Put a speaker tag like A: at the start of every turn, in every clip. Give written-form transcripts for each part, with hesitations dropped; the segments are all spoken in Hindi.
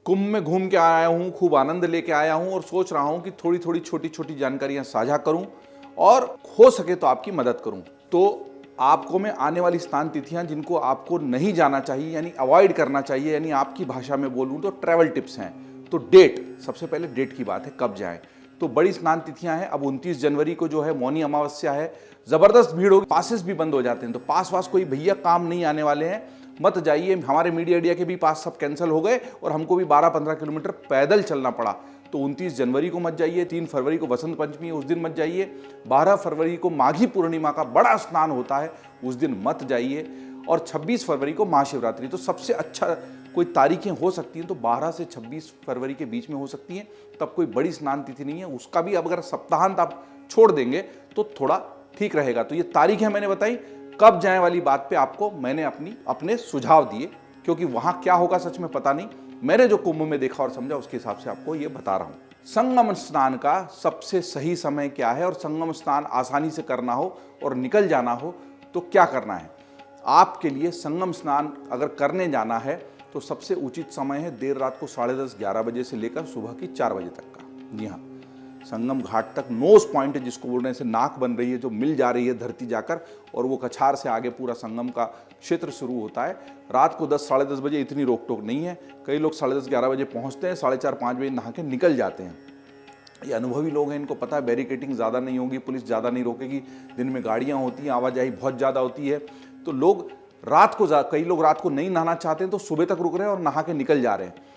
A: कुंभ में घूम के आया हूँ, खूब आनंद लेके आया हूँ और सोच रहा हूँ कि थोड़ी थोड़ी छोटी छोटी जानकारियाँ साझा करूँ और हो सके तो आपकी मदद करूँ। तो आपको मैं आने वाली स्नान तिथियाँ जिनको आपको नहीं जाना चाहिए यानी अवॉइड करना चाहिए, यानी आपकी भाषा में बोलूँ तो ट्रैवल टिप्स हैं। तो डेट, सबसे पहले डेट की बात है, कब जाएं। तो बड़ी स्नान तिथियां हैं। अब 29 जनवरी को जो है मौनी अमावस्या है, जबरदस्त भीड़ होगी, पासेस भी बंद हो जाते हैं। तो पास वास कोई भैया काम नहीं आने वाले हैं, मत जाइए। हमारे मीडिया एरिया के भी पास सब कैंसिल हो गए और हमको भी 12-15 किलोमीटर पैदल चलना पड़ा। तो 29 जनवरी को मत जाइए, 3 फरवरी को बसंत पंचमी है, उस दिन मत जाइए, 12 फरवरी को माघी पूर्णिमा का बड़ा स्नान होता है, उस दिन मत जाइए, और 26 फरवरी को महाशिवरात्रि। तो सबसे अच्छा कोई तारीखें हो सकती हैं तो 12 से 26 फरवरी के बीच में हो सकती हैं, तब कोई बड़ी स्नान तिथि नहीं है। उसका भी अब अगर सप्ताहांत आप छोड़ देंगे तो थोड़ा ठीक रहेगा। तो ये तारीखें मैंने बताई, कब जाए वाली बात पे आपको मैंने अपने सुझाव दिए, क्योंकि वहां क्या होगा सच में पता नहीं। मैंने जो कुंभ में देखा और समझा उसके हिसाब से आपको ये बता रहा हूं। संगम स्नान का सबसे सही समय क्या है और संगम स्नान आसानी से करना हो और निकल जाना हो तो क्या करना है। आपके लिए संगम स्नान अगर करने जाना है तो सबसे उचित समय है देर रात को 10:30-11 बजे से लेकर सुबह की 4 बजे तक का। जी हाँ, संगम घाट तक नोज पॉइंट जिसको बोल रहे हैं, नाक बन रही है जो मिल जा रही है धरती जाकर, और वो कछार से आगे पूरा संगम का क्षेत्र शुरू होता है। रात को 10-10:30 बजे इतनी रोक टोक नहीं है। कई लोग 10:30-11 बजे पहुंचते हैं, 4:30-5 बजे नहा के निकल जाते हैं। ये अनुभवी लोग हैं, इनको पता है बैरिकेटिंग ज़्यादा नहीं होगी, पुलिस ज़्यादा नहीं रोकेगी, दिन में गाड़ियाँ होती हैं, आवाजाही बहुत ज़्यादा होती है। तो लोग रात को कई लोग रात को नहीं नहाना चाहते हैं तो सुबह तक रुक रहे हैं और नहा के निकल जा रहे हैं।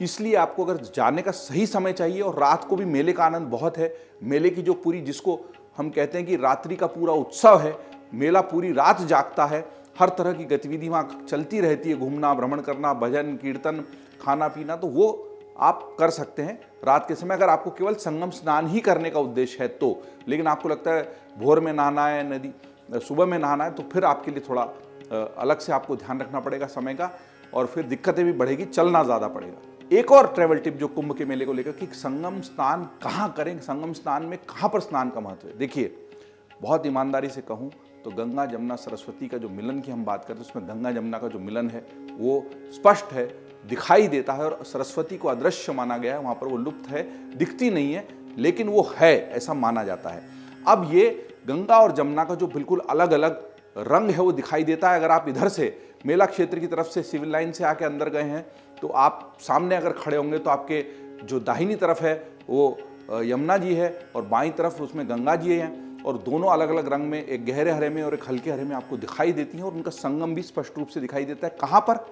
A: इसलिए आपको अगर जाने का सही समय चाहिए, और रात को भी मेले का आनंद बहुत है। मेले की जो पूरी, जिसको हम कहते हैं कि रात्रि का पूरा उत्सव है, मेला पूरी रात जागता है, हर तरह की गतिविधि वहाँ चलती रहती है, घूमना, भ्रमण करना, भजन कीर्तन, खाना पीना, तो वो आप कर सकते हैं रात के समय, अगर आपको केवल संगम स्नान ही करने का उद्देश्य है तो। लेकिन आपको लगता है भोर में नहाना है, नदी सुबह में नहाना है, तो फिर आपके लिए थोड़ा अलग से आपको ध्यान रखना पड़ेगा समय का, और फिर दिक्कतें भी बढ़ेगी, चलना ज़्यादा पड़ेगा। एक और ट्रैवल टिप जो कुंभ के मेले को लेकर कि संगम स्नान कहाँ करें, संगम स्नान में कहाँ पर स्नान का महत्व है। देखिए, बहुत ईमानदारी से कहूँ तो गंगा जमुना सरस्वती का जो मिलन की हम बात करते हैं, उसमें गंगा जमुना का जो मिलन है वो स्पष्ट है, दिखाई देता है, और सरस्वती को अदृश्य माना गया है, वहाँ पर वो लुप्त है, दिखती नहीं है, लेकिन वो है, ऐसा माना जाता है। अब ये गंगा और जमुना का जो बिल्कुल अलग अलग रंग है वो दिखाई देता है। अगर आप इधर से मेला क्षेत्र की तरफ से सिविल लाइन से आके अंदर गए हैं तो आप सामने अगर खड़े होंगे तो आपके जो दाहिनी तरफ है वो यमुना जी है और बाईं तरफ उसमें गंगा जी हैं, और दोनों अलग अलग रंग में, एक गहरे हरे में और एक हल्के हरे में आपको दिखाई देती हैं, और उनका संगम भी स्पष्ट रूप से दिखाई देता है। कहाँ पर?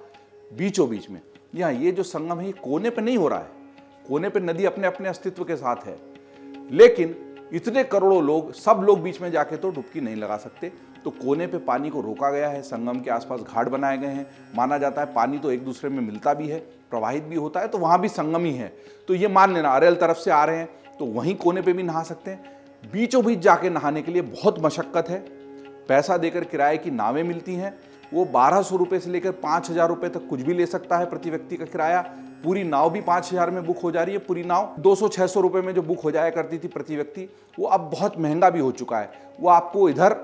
A: बीचों बीच में। यहाँ ये जो संगम है ये कोने पे नहीं हो रहा है, कोने पे नदी अपने अपने अस्तित्व के साथ है, लेकिन इतने करोड़ों लोग, सब लोग बीच में जाके तो डुबकी नहीं लगा सकते। तो कोने पे पानी को रोका गया है, संगम के आसपास घाट बनाए गए हैं। माना जाता है पानी तो एक दूसरे में मिलता भी है, प्रवाहित भी होता है, तो वहाँ भी संगम ही है। तो ये मान लेना, अरेल तरफ से आ रहे हैं तो वहीं कोने पे भी नहा सकते हैं। बीचों बीच जाके नहाने के लिए बहुत मशक्कत है। पैसा देकर किराए की नावें मिलती हैं, वो 1200 रुपये से लेकर 5000 रुपये तक कुछ भी ले सकता है प्रति व्यक्ति का किराया। पूरी नाव भी 5000 में बुक हो जा रही है। पूरी नाव 200-600 रुपये में जो बुक हो जाया करती थी प्रति व्यक्ति, वो अब बहुत महंगा भी हो चुका है। वो आपको इधर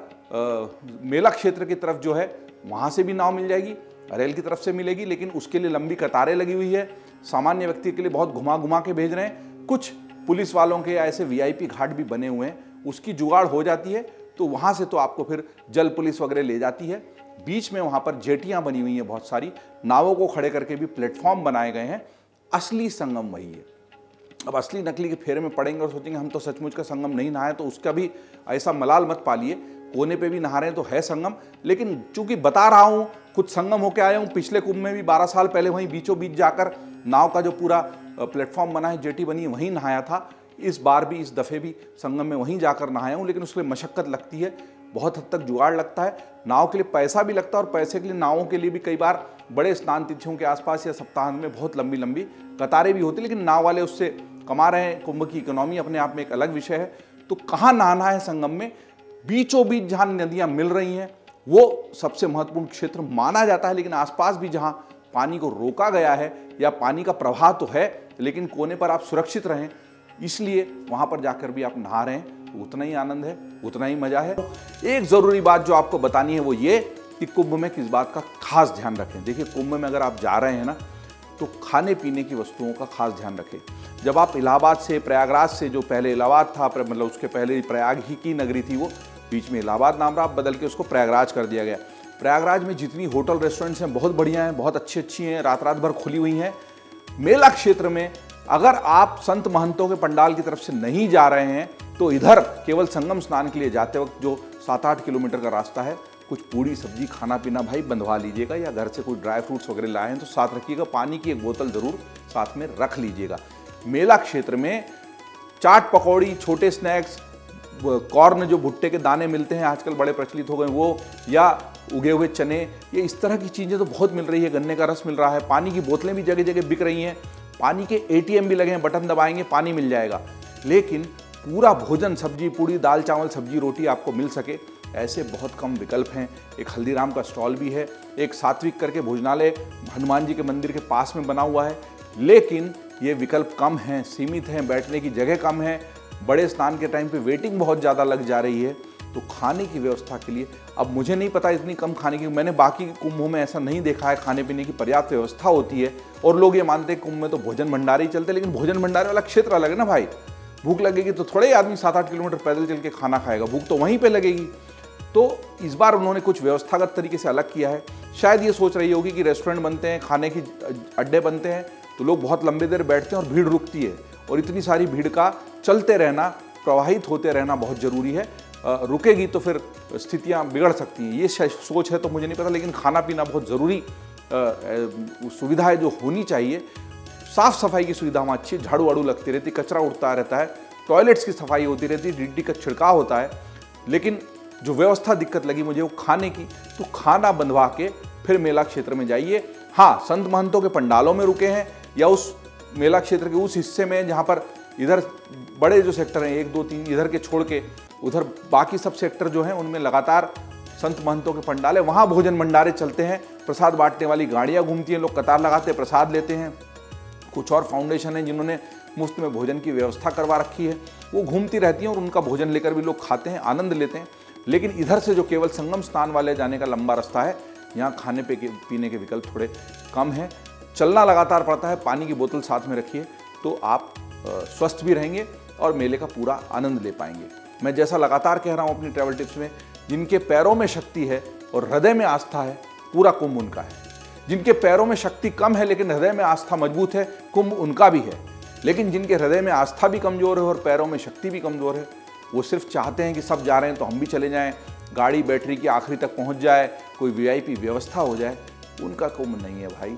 A: मेला क्षेत्र की तरफ जो है वहाँ से भी नाव मिल जाएगी, रेल की तरफ से मिलेगी, लेकिन उसके लिए लंबी कतारें लगी हुई है। सामान्य व्यक्ति के लिए बहुत घुमा घुमा के भेज रहे हैं। कुछ पुलिस वालों के ऐसे वीआईपी घाट भी बने हुए हैं, उसकी जुगाड़ हो जाती है तो वहाँ से तो आपको फिर जल पुलिस वगैरह ले जाती है। बीच में वहाँ पर जेटियाँ बनी हुई हैं बहुत सारी, नावों को खड़े करके भी प्लेटफॉर्म बनाए गए हैं। असली संगम वही है। अब असली नकली के फेरे में पड़ेंगे और सोचेंगे हम तो सचमुच का संगम नहीं नहाए, तो उसका भी ऐसा मलाल मत पालिए। कोने पे भी नहा रहे हैं तो है संगम, लेकिन चूंकि बता रहा हूँ, खुद संगम होके आया हूँ, पिछले कुंभ में भी 12 साल पहले वहीं बीचों बीच जाकर नाव का जो पूरा प्लेटफॉर्म बना है, जेटी बनी है, वहीं नहाया था। इस बार भी, इस दफ़े भी संगम में वहीं जाकर नहाया हूँ, लेकिन उसके लिए मशक्कत लगती है, बहुत हद तक जुगाड़ लगता है, नाव के लिए पैसा भी लगता है, और पैसे के लिए नावों के लिए भी कई बार बड़े स्नान तिथियों के आसपास या सप्ताहांत में बहुत लंबी लंबी कतारें भी होती, लेकिन नाव वाले उससे कमा रहे हैं। कुंभ की इकोनॉमी अपने आप में एक अलग विषय है। तो कहाँ नहाना है संगम में? बीचों बीच जहाँ नदियाँ मिल रही हैं वो सबसे महत्वपूर्ण क्षेत्र माना जाता है, लेकिन आसपास भी जहाँ पानी को रोका गया है या पानी का प्रवाह तो है, लेकिन कोने पर आप सुरक्षित रहें, इसलिए वहाँ पर जाकर भी आप नहा रहे हैं, तो उतना ही आनंद है, उतना ही मजा है। एक ज़रूरी बात जो आपको बतानी है वो ये कि कुंभ में किस बात का खास ध्यान रखें। देखिए, कुंभ में अगर आप जा रहे हैं ना, तो खाने पीने की वस्तुओं का खास ध्यान रखें। जब आप इलाहाबाद से, प्रयागराज से, जो पहले इलाहाबाद था, मतलब उसके पहले प्रयाग ही की नगरी थी, वो बीच में इलाहाबाद नाम रहा, बदल के उसको प्रयागराज कर दिया गया। प्रयागराज में जितनी होटल रेस्टोरेंट्स हैं बहुत बढ़िया हैं, बहुत अच्छी हैं, रात रात भर खुली हुई हैं। मेला क्षेत्र में अगर आप संत महंतों के पंडाल की तरफ से नहीं जा रहे हैं तो इधर केवल संगम स्नान के लिए जाते वक्त जो 7-8 किलोमीटर का रास्ता है, कुछ पूड़ी सब्जी खाना पीना भाई बंधवा लीजिएगा, या घर से कोई ड्राई फ्रूट्स वगैरह लाए हैं तो साथ रखिएगा। पानी की एक बोतल ज़रूर साथ में रख लीजिएगा। मेला क्षेत्र में चाट पकौड़ी, छोटे स्नैक्स, कॉर्न जो भुट्टे के दाने मिलते हैं आजकल बड़े प्रचलित हो गए वो, या उगे हुए चने, ये इस तरह की चीज़ें तो बहुत मिल रही है। गन्ने का रस मिल रहा है, पानी की बोतलें भी जगह जगह बिक रही हैं, पानी के ATM भी लगे हैं, बटन दबाएंगे पानी मिल जाएगा। लेकिन पूरा भोजन, सब्जी पूड़ी, दाल चावल, सब्जी रोटी आपको मिल सके, ऐसे बहुत कम विकल्प हैं। एक हल्दीराम का स्टॉल भी है, एक सात्विक करके भोजनालय हनुमान जी के मंदिर के पास में बना हुआ है, लेकिन ये विकल्प कम हैं, सीमित हैं, बैठने की जगह कम है, बड़े स्नान के टाइम पे वेटिंग बहुत ज़्यादा लग जा रही है। तो खाने की व्यवस्था के लिए, अब मुझे नहीं पता इतनी कम खाने की, मैंने बाकी कुंभों में ऐसा नहीं देखा है, खाने पीने की पर्याप्त व्यवस्था होती है और लोग ये मानते हैं कुंभ में तो भोजन भंडारे ही चलते, लेकिन भोजन भंडारे वाला क्षेत्र अलग है ना भाई। भूख लगेगी तो थोड़े ही आदमी 7-8 किलोमीटर पैदल चल के खाना खाएगा, भूख तो वहीं पे लगेगी। तो इस बार उन्होंने कुछ व्यवस्थागत तरीके से अलग किया है। शायद ये सोच रही होगी कि रेस्टोरेंट बनते हैं, खाने की अड्डे बनते हैं तो लोग बहुत लंबे देर बैठते हैं और भीड़ रुकती है, और इतनी सारी भीड़ का चलते रहना, प्रवाहित होते रहना बहुत ज़रूरी है। रुकेगी तो फिर स्थितियाँ बिगड़ सकती हैं, ये सोच है तो मुझे नहीं पता, लेकिन खाना पीना बहुत ज़रूरी सुविधा है जो होनी चाहिए। साफ़ सफाई की सुविधा वहाँ अच्छी, झाड़ू वाड़ू लगती रहती, कचरा उड़ता रहता है, टॉयलेट्स की सफाई होती रहती, DDT का छिड़काव होता है। लेकिन जो व्यवस्था दिक्कत लगी मुझे वो खाने की, तो खाना बंधवा के फिर मेला क्षेत्र में जाइए। हाँ, संत महंतों के पंडालों में रुके हैं या उस मेला क्षेत्र के उस हिस्से में जहाँ पर इधर बड़े जो सेक्टर हैं 1, 2, 3 इधर के छोड़ के उधर बाकी सब सेक्टर जो हैं उनमें लगातार संत महंतों के पंडाल है, वहाँ भोजन भंडारे चलते हैं, प्रसाद बांटने वाली गाड़ियाँ घूमती हैं, लोग कतार लगाते प्रसाद लेते हैं। कुछ और फाउंडेशन है जिन्होंने मुफ्त में भोजन की व्यवस्था करवा रखी है, वो घूमती रहती हैं और उनका भोजन लेकर भी लोग खाते हैं, आनंद लेते हैं। लेकिन इधर से जो केवल संगम स्नान वाले जाने का लंबा रास्ता है, यहाँ खाने पीने के विकल्प थोड़े कम हैं, चलना लगातार पड़ता है। पानी की बोतल साथ में रखिए तो आप स्वस्थ भी रहेंगे और मेले का पूरा आनंद ले पाएंगे। मैं जैसा लगातार कह रहा हूँ अपनी ट्रैवल टिप्स में, जिनके पैरों में शक्ति है और हृदय में आस्था है, पूरा कुंभ उनका है। जिनके पैरों में शक्ति कम है लेकिन हृदय में आस्था मजबूत है, कुंभ उनका भी है। लेकिन जिनके हृदय में आस्था भी कमज़ोर है और पैरों में शक्ति भी कमज़ोर है, वो सिर्फ चाहते हैं कि सब जा रहे हैं तो हम भी चले जाएं, गाड़ी बैटरी की आखिरी तक पहुंच जाए, कोई VIP व्यवस्था हो जाए, उनका कुंभ नहीं है भाई।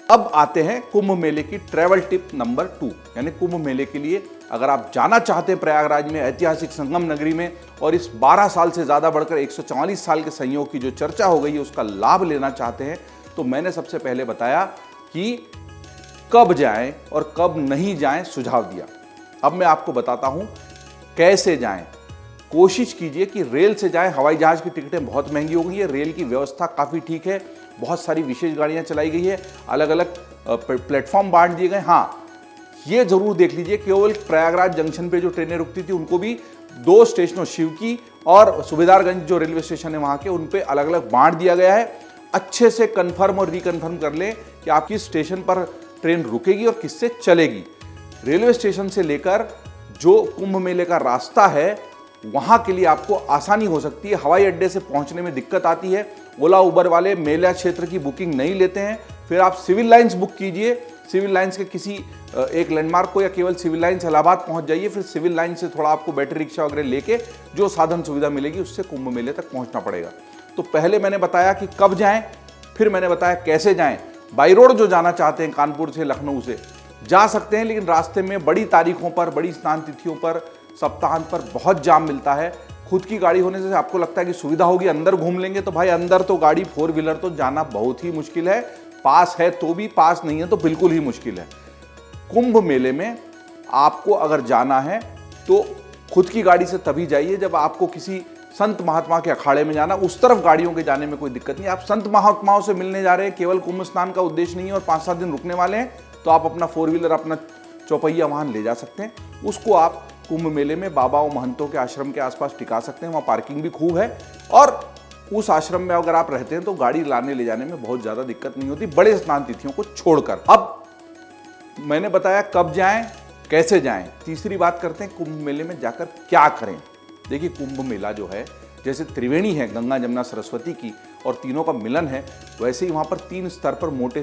A: अब आते हैं कुंभ मेले की ट्रैवल टिप नंबर 2, यानी कुंभ मेले के लिए अगर आप जाना चाहते हैं प्रयागराज में, ऐतिहासिक संगम नगरी में, और इस 12 साल से ज़्यादा बढ़कर 144 साल के संयोग की जो चर्चा हो गई है उसका लाभ लेना चाहते हैं, तो मैंने सबसे पहले बताया कि कब जाएं और कब नहीं जाएं, सुझाव दिया। अब मैं आपको बताता हूं कैसे जाएं। कोशिश कीजिए कि रेल से जाएं, हवाई जहाज की टिकटें बहुत महंगी हो गई है, रेल की व्यवस्था काफ़ी ठीक है, बहुत सारी विशेष गाड़ियां चलाई गई है, अलग अलग प्लेटफॉर्म बांट दिए गए। हाँ, ये जरूर देख लीजिए केवल प्रयागराज जंक्शन पे जो ट्रेनें रुकती थी उनको भी 2 स्टेशनों, शिवकी और सुबेदारगंज जो रेलवे स्टेशन है वहाँ के, उन पे अलग अलग बांट दिया गया है। अच्छे से कन्फर्म और रिकन्फर्म कर लें कि आपकी स्टेशन पर ट्रेन रुकेगी और किससे चलेगी। रेलवे स्टेशन से लेकर जो कुंभ मेले का रास्ता है वहाँ के लिए आपको आसानी हो सकती है। हवाई अड्डे से पहुँचने में दिक्कत आती है, ओला उबर वाले मेला क्षेत्र की बुकिंग नहीं लेते हैं, फिर आप सिविल लाइंस बुक कीजिए, सिविल लाइंस के किसी एक लैंडमार्क को, या केवल सिविल लाइंस इलाहाबाद पहुंच जाइए, फिर सिविल लाइन से थोड़ा आपको बैटरी रिक्शा वगैरह लेके जो साधन सुविधा मिलेगी उससे कुंभ मेले तक पहुंचना पड़ेगा। तो पहले मैंने बताया कि कब जाएं, फिर मैंने बताया कैसे जाएं। बाई रोड जो जाना चाहते हैं कानपुर से, लखनऊ से जा सकते हैं, लेकिन रास्ते में बड़ी तारीखों पर, बड़ी स्नान तिथियों पर, सप्ताहांत पर बहुत जाम मिलता है। खुद की गाड़ी होने से आपको लगता है कि सुविधा होगी, अंदर घूम लेंगे, तो भाई अंदर तो गाड़ी 4 व्हीलर तो जाना बहुत ही मुश्किल है, पास है तो भी, पास नहीं है तो बिल्कुल ही मुश्किल है। कुंभ मेले में आपको अगर जाना है तो खुद की गाड़ी से तभी जाइए जब आपको किसी संत महात्मा के अखाड़े में जाना, उस तरफ गाड़ियों के जाने में कोई दिक्कत नहीं। आप संत महात्माओं से मिलने जा रहे हैं, केवल कुंभ स्नान का उद्देश्य नहीं है और 5-7 दिन रुकने वाले हैं, तो आप अपना 4 व्हीलर, अपना चौपहिया वाहन ले जा सकते हैं। उसको आप कुंभ मेले में बाबाओं महंतों के आश्रम के आसपास टिका सकते हैं, वहाँ पार्किंग भी खूब है और उस आश्रम में अगर आप रहते हैं तो गाड़ी लाने ले जाने में बहुत ज़्यादा दिक्कत नहीं होती, बड़े स्नान तिथियों को छोड़कर। अब मैंने बताया कब जाएं, कैसे जाएं। तीसरी बात करते हैं कुंभ मेले में जाकर क्या करें। देखिए, कुंभ मेला जो है, जैसे त्रिवेणी है गंगा जमुना सरस्वती की और तीनों का मिलन है, वैसे ही वहाँ पर 3 स्तर पर मोटे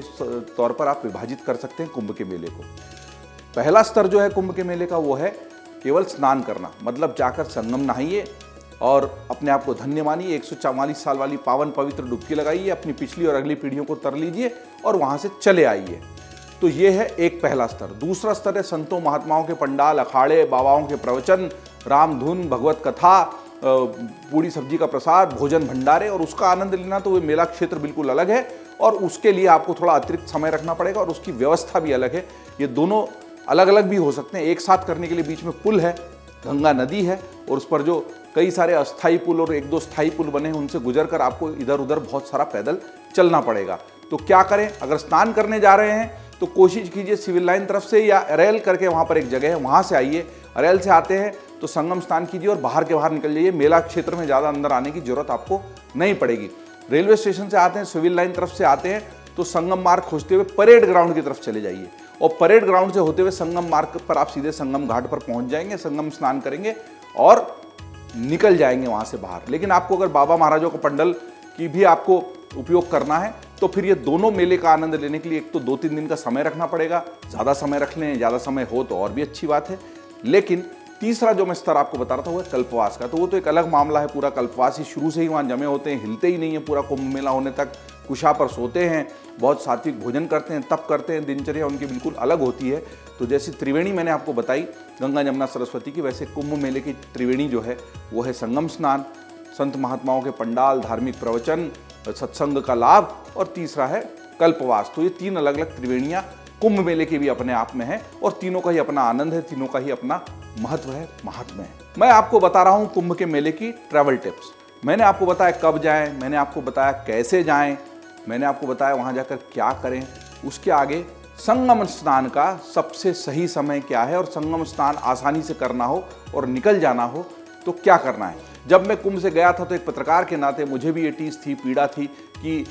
A: तौर पर आप विभाजित कर सकते हैं कुंभ के मेले को। पहला स्तर जो है कुंभ के मेले का वो है केवल स्नान करना, मतलब जाकर संगम नहाइए और अपने आप को धन्य मानिए, 144 साल वाली पावन पवित्र डुबकी लगाइए, अपनी पिछली और अगली पीढ़ियों को तर लीजिए और वहाँ से चले आइए। तो ये है एक पहला स्तर। दूसरा स्तर है संतों महात्माओं के पंडाल, अखाड़े, बाबाओं के प्रवचन, राम धुन, भगवत कथा, पूरी सब्जी का प्रसाद, भोजन भंडारे, और उसका आनंद लेना। तो वो मेला क्षेत्र बिल्कुल अलग है और उसके लिए आपको थोड़ा अतिरिक्त समय रखना पड़ेगा और उसकी व्यवस्था भी अलग है। ये दोनों अलग अलग भी हो सकते हैं। एक साथ करने के लिए बीच में पुल है, गंगा नदी है और उस पर जो कई सारे अस्थायी पुल और 1-2 स्थायी पुल बने हैं, उनसे गुजर कर आपको इधर उधर बहुत सारा पैदल चलना पड़ेगा। तो क्या करें, अगर स्नान करने जा रहे हैं तो कोशिश कीजिए सिविल लाइन तरफ से या अरेल करके वहाँ पर एक जगह है, वहाँ से आइए। अरेल से आते हैं तो संगम स्नान कीजिए और बाहर के बाहर निकल जाइए। मेला क्षेत्र में ज़्यादा अंदर आने की जरूरत आपको नहीं पड़ेगी। रेलवे स्टेशन से आते हैं, सिविल लाइन तरफ से आते हैं तो संगम मार्ग खोजते हुए परेड ग्राउंड की तरफ चले जाइए और परेड ग्राउंड से होते हुए संगम मार्ग पर आप सीधे संगम घाट पर पहुंच जाएंगे, संगम स्नान करेंगे और निकल जाएंगे वहां से बाहर। लेकिन आपको अगर बाबा महाराजों के पंडल की भी आपको उपयोग करना है तो फिर ये दोनों मेले का आनंद लेने के लिए एक तो 2-3 दिन का समय रखना पड़ेगा। ज़्यादा समय रख लें, ज़्यादा समय हो तो और भी अच्छी बात है। लेकिन तीसरा जो मैं स्तर आपको बता रहा था वो है कल्पवास का। तो वो तो एक अलग मामला है। पूरा कल्पवास ही शुरू से ही वहाँ जमे होते हैं, हिलते ही नहीं है पूरा कुंभ मेला होने तक। कुशा पर सोते हैं, बहुत सात्विक भोजन करते हैं, तप करते हैं, दिनचर्या उनकी बिल्कुल अलग होती है। तो जैसी त्रिवेणी मैंने आपको बताई गंगा जमुना सरस्वती की, वैसे कुंभ मेले की त्रिवेणी जो है वो है संगम स्नान, संत महात्माओं के पंडाल, धार्मिक प्रवचन, सत्संग का लाभ और तीसरा है कल्पवास। तो ये 3 अलग अलग त्रिवेणियाँ कुंभ मेले के भी अपने आप में है और तीनों का ही अपना आनंद है, तीनों का ही अपना महत्व है, महात्म्य है। मैं आपको बता रहा हूँ कुंभ के मेले की ट्रैवल टिप्स। मैंने आपको बताया कब जाएं, मैंने आपको बताया कैसे जाएं, मैंने आपको बताया वहाँ जाकर क्या करें। उसके आगे संगम स्नान का सबसे सही समय क्या है और संगम स्नान आसानी से करना हो और निकल जाना हो तो क्या करना है। जब मैं कुंभ से गया था तो एक पत्रकार के नाते मुझे भी ये टीस थी, पीड़ा थी कि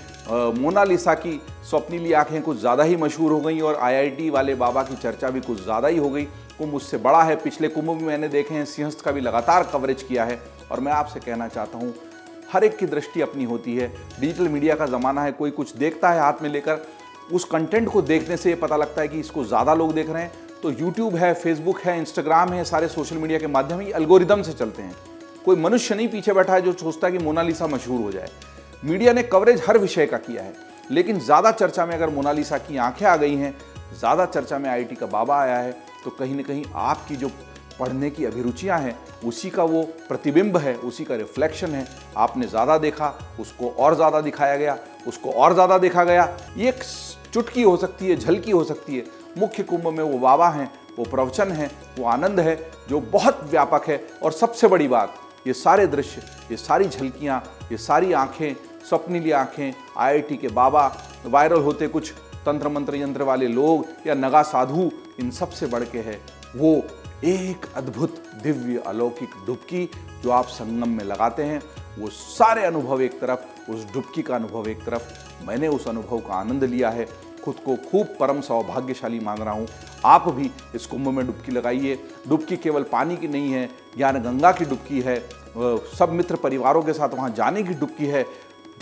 A: मोनालिसा की स्वप्नीली आंखें कुछ ज़्यादा ही मशहूर हो गई और IIT वाले बाबा की चर्चा भी कुछ ज़्यादा ही हो गई। कुंभ उससे बड़ा है। पिछले कुंभ भी मैंने देखे हैं, सिंहस्थ का भी लगातार कवरेज किया है। और मैं आपसे कहना चाहता हूँ, हर एक की दृष्टि अपनी होती है। डिजिटल मीडिया का ज़माना है, कोई कुछ देखता है हाथ में लेकर, उस कंटेंट को देखने से ये पता लगता है कि इसको ज़्यादा लोग देख रहे हैं। तो यूट्यूब है, फेसबुक है, इंस्टाग्राम है, सारे सोशल मीडिया के माध्यम ही एल्गोरिदम से चलते हैं। कोई मनुष्य नहीं पीछे बैठा है जो सोचता है कि मोनालिसा मशहूर हो जाए। मीडिया ने कवरेज हर विषय का किया है, लेकिन ज़्यादा चर्चा में अगर मोनालिसा की आंखें आ गई हैं, ज़्यादा चर्चा में IIT का बाबा आया है, तो कहीं ना कहीं आपकी जो पढ़ने की अभिरुचियां हैं उसी का वो प्रतिबिंब है, उसी का रिफ्लेक्शन है। आपने ज़्यादा देखा, उसको और ज़्यादा दिखाया गया, उसको और ज़्यादा देखा गया। ये एक चुटकी हो सकती है, झलकी हो सकती है। मुख्य कुंभ में वो बाबा हैं, वो प्रवचन है, वो आनंद है जो बहुत व्यापक है। और सबसे बड़ी बात, ये सारे दृश्य, ये सारी झलकियाँ, ये सारी आँखें, स्वप्नीली आँखें, IIT के बाबा, वायरल होते कुछ तंत्र मंत्र यंत्र वाले लोग या नगा साधु, इन सब से बढ़ के है वो एक अद्भुत दिव्य अलौकिक डुबकी जो आप संगम में लगाते हैं। वो सारे अनुभव एक तरफ, उस डुबकी का अनुभव एक तरफ। मैंने उस अनुभव का आनंद लिया है, खुद को खूब परम सौभाग्यशाली मान रहा हूँ। आप भी इस कुंभ में डुबकी लगाइए। डुबकी केवल पानी की नहीं है, ज्ञान गंगा की डुबकी है, सब मित्र परिवारों के साथ वहाँ जाने की डुबकी है,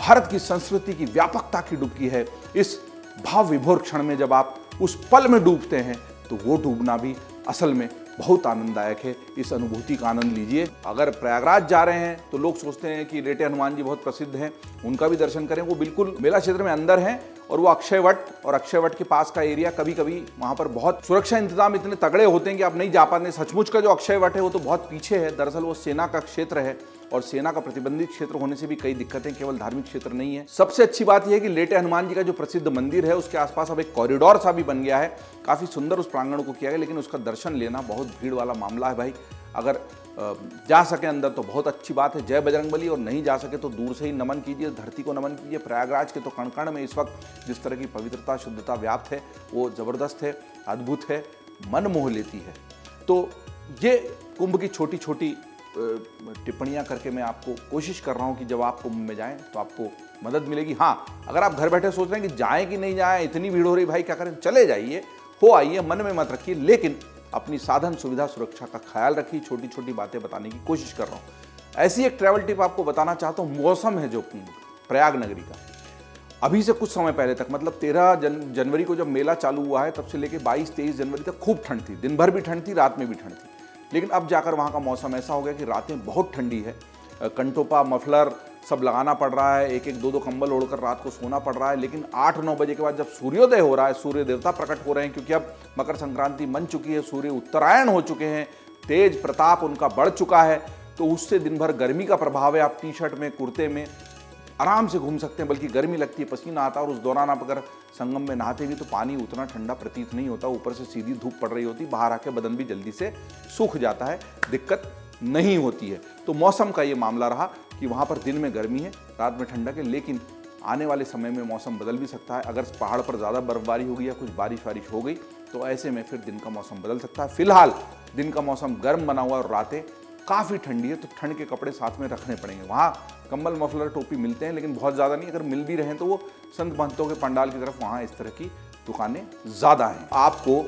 A: भारत की संस्कृति की व्यापकता की डुबकी है। इस भाव विभोर क्षण में जब आप उस पल में डूबते हैं तो वो डूबना भी असल में बहुत आनंददायक है। इस अनुभूति का आनंद लीजिए। अगर प्रयागराज जा रहे हैं तो लोग सोचते हैं कि रेटे हनुमान जी बहुत प्रसिद्ध हैं, उनका भी दर्शन करें। वो बिल्कुल मेला क्षेत्र में अंदर हैं और वो अक्षय वट के पास का एरिया, कभी कभी वहाँ पर बहुत सुरक्षा इंतजाम इतने तगड़े होते हैं कि आप नहीं जा पाते। सचमुच का जो अक्षय वट है वो तो बहुत पीछे है। दरअसल वो सेना का क्षेत्र है और सेना का प्रतिबंधित क्षेत्र होने से भी कई दिक्कतें, केवल धार्मिक क्षेत्र नहीं है। सबसे अच्छी बात यह है कि लेटे हनुमान जी का जो प्रसिद्ध मंदिर है उसके आसपास अब एक कॉरिडोर सा भी बन गया है। काफ़ी सुंदर उस प्रांगण को किया गया, लेकिन उसका दर्शन लेना बहुत भीड़ वाला मामला है भाई। अगर जा सके अंदर तो बहुत अच्छी बात है, जय बजरंगबली। और नहीं जा सके तो दूर से ही नमन कीजिए, धरती को नमन कीजिए। प्रयागराज के तो कण कण में इस वक्त जिस तरह की पवित्रता, शुद्धता व्याप्त है वो ज़बरदस्त है, अद्भुत है, मन मोह लेती है। तो ये कुंभ की छोटी छोटी टिप्पणियां करके मैं आपको कोशिश कर रहा हूं कि जब आप कुंभ में जाएं तो आपको मदद मिलेगी। हाँ, अगर आप घर बैठे सोच रहे हैं कि जाएं कि नहीं जाएं, इतनी भीड़ हो रही भाई क्या करें, चले जाइए, हो आइए, मन में मत रखिए, लेकिन अपनी साधन सुविधा सुरक्षा का ख्याल रखिए। छोटी छोटी बातें बताने की कोशिश कर रहा हूं। ऐसी एक ट्रैवल टिप आपको बताना चाहता हूं। मौसम है जो प्रयाग नगरी का, अभी से कुछ समय पहले तक, मतलब 13 जनवरी को जब मेला चालू हुआ है तब से लेके 22-23 जनवरी तक खूब ठंड थी। दिन भर भी ठंड थी, रात में भी ठंड थी। लेकिन अब जाकर वहाँ का मौसम ऐसा हो गया कि रातें बहुत ठंडी है। कंटोपा, मफलर सब लगाना पड़ रहा है, एक एक दो दो कंबल ओढ़कर रात को सोना पड़ रहा है। लेकिन 8-9 बजे के बाद जब सूर्योदय हो रहा है, सूर्य देवता प्रकट हो रहे हैं, क्योंकि अब मकर संक्रांति मन चुकी है, सूर्य उत्तरायण हो चुके हैं, तेज प्रताप उनका बढ़ चुका है, तो उससे दिन भर गर्मी का प्रभाव है। आप टी शर्ट में, कुर्ते में आराम से घूम सकते हैं, बल्कि गर्मी लगती है, पसीना आता है। और उस दौरान आप अगर संगम में नहाते भी तो पानी उतना ठंडा प्रतीत नहीं होता, ऊपर से सीधी धूप पड़ रही होती, बाहर आके बदन भी जल्दी से सूख जाता है, दिक्कत नहीं होती है। तो मौसम का ये मामला रहा कि वहाँ पर दिन में गर्मी है, रात में ठंडक है, लेकिन आने वाले समय में मौसम बदल भी सकता है। अगर पहाड़ पर ज़्यादा बर्फबारी होगी या कुछ बारिश वारिश हो गई तो ऐसे में फिर दिन का मौसम बदल सकता है। फिलहाल दिन का मौसम गर्म बना हुआ और रातें काफ़ी ठंडी है, तो ठंड के कपड़े साथ में रखने पड़ेंगे। वहाँ कंबल, मफलर, टोपी मिलते हैं, लेकिन बहुत ज़्यादा नहीं। अगर मिल भी रहे हैं तो वो संत महंतों के पंडाल की तरफ वहाँ इस तरह की दुकानें ज़्यादा हैं। आपको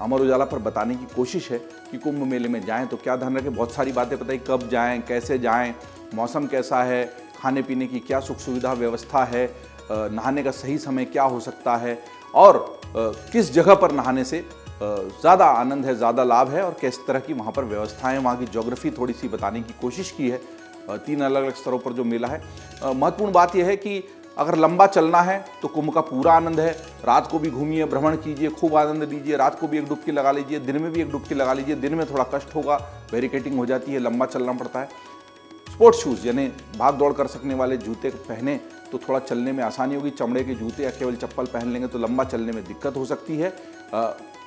A: अमर उजाला पर बताने की कोशिश है कि कुंभ मेले में जाएं तो क्या ध्यान रखें। बहुत सारी बातें बताई, कब जाएं, कैसे जाएं, मौसम कैसा है, खाने पीने की क्या सुख सुविधा व्यवस्था है, नहाने का सही समय क्या हो सकता है, और किस जगह पर नहाने से ज़्यादा आनंद है, ज़्यादा लाभ है, और किस तरह की वहाँ पर व्यवस्थाएं, वहाँ की ज्योग्राफी थोड़ी सी बताने की कोशिश की है। 3 अलग अलग स्तरों पर जो मेला है। महत्वपूर्ण बात यह है कि अगर लंबा चलना है तो कुंभ का पूरा आनंद है। रात को भी घूमिए, भ्रमण कीजिए, खूब आनंद लीजिए, रात को भी एक डुबकी लगा लीजिए, दिन में भी एक डुबकी लगा लीजिए। दिन में थोड़ा कष्ट होगा, बैरिकेटिंग हो जाती है, लंबा चलना पड़ता है। स्पोर्ट्स शूज़ यानी भाग दौड़ कर सकने वाले जूते पहने तो थोड़ा चलने में आसानी होगी। चमड़े के जूते या केवल चप्पल पहन लेंगे तो लंबा चलने में दिक्कत हो सकती है।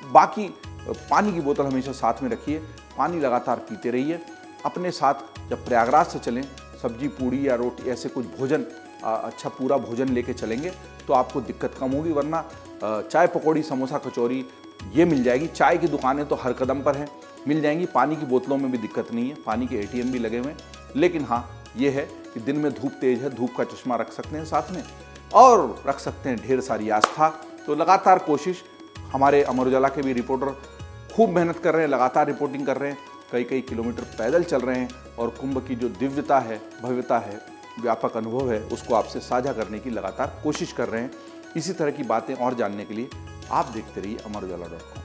A: बाकी पानी की बोतल हमेशा साथ में रखिए, पानी लगातार पीते रहिए। अपने साथ जब प्रयागराज से चलें, सब्जी, पूड़ी या रोटी, ऐसे कुछ भोजन, अच्छा पूरा भोजन लेके चलेंगे तो आपको दिक्कत कम होगी। वरना चाय, पकौड़ी, समोसा, कचौरी ये मिल जाएगी। चाय की दुकानें तो हर कदम पर हैं, मिल जाएंगी। पानी की बोतलों में भी दिक्कत नहीं है, पानी के ATM भी लगे हुए हैं। लेकिन हाँ, ये है कि दिन में धूप तेज है, धूप का चश्मा रख सकते हैं साथ में, और रख सकते हैं ढेर सारी आस्था। तो लगातार कोशिश, हमारे अमर उजाला के भी रिपोर्टर खूब मेहनत कर रहे हैं, लगातार रिपोर्टिंग कर रहे हैं, कई किलोमीटर पैदल चल रहे हैं, और कुंभ की जो दिव्यता है, भव्यता है, व्यापक अनुभव है, उसको आपसे साझा करने की लगातार कोशिश कर रहे हैं। इसी तरह की बातें और जानने के लिए आप देखते रहिए अमर उजाला.com।